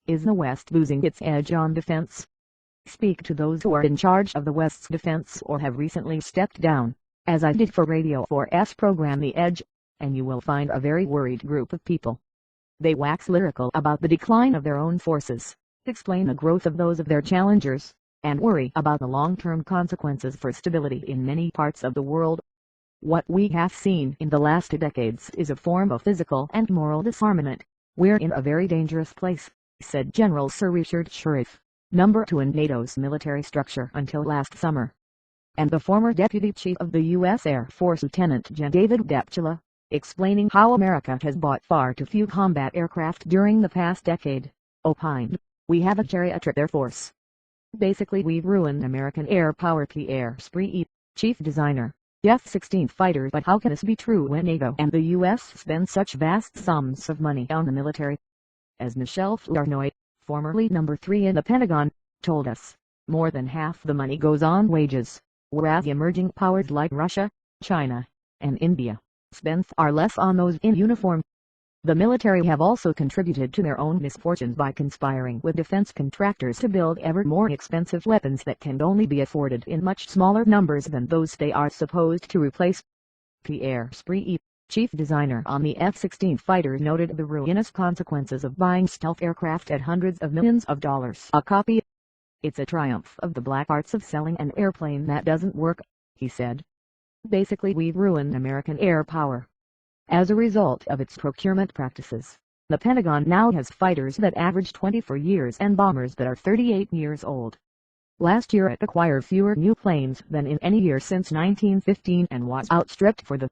Is the West losing its edge on defense? Speak to those who are in charge of the West's defense or have recently stepped down, as I did for Radio 4's program The Edge, and you will find a very worried group of people. They wax lyrical about the decline of their own forces, explain the growth of those of their challengers, and worry about the long-term consequences for stability in many parts of the world. What we have seen in the last decades is a form of physical and moral disarmament. We're in a very dangerous place, said General Sir Richard Shirreff, number 2 in NATO's military structure until last summer. And the former Deputy Chief of the U.S. Air Force Lieutenant Gen. David Deptula, explaining how America has bought far too few combat aircraft during the past decade, opined, "We have a geriatric air force. Basically we've ruined American air power." Pierre Spree, chief designer, F-16 fighter. But how can this be true when NATO and the U.S. spend such vast sums of money on the military? As Michel Flournoy, formerly number 3 in the Pentagon, told us, more than half the money goes on wages, whereas emerging powers like Russia, China, and India spend far less on those in uniform. The military have also contributed to their own misfortunes by conspiring with defense contractors to build ever more expensive weapons that can only be afforded in much smaller numbers than those they are supposed to replace. Pierre Spree, chief designer on the F-16 fighter, noted the ruinous consequences of buying stealth aircraft at hundreds of millions of dollars a copy. "It's a triumph of the black arts of selling an airplane that doesn't work," he said. "Basically we've ruined American air power. As a result of its procurement practices, the Pentagon now has fighters that average 24 years and bombers that are 38 years old. Last year it acquired fewer new planes than in any year since 1915 and was outstripped for the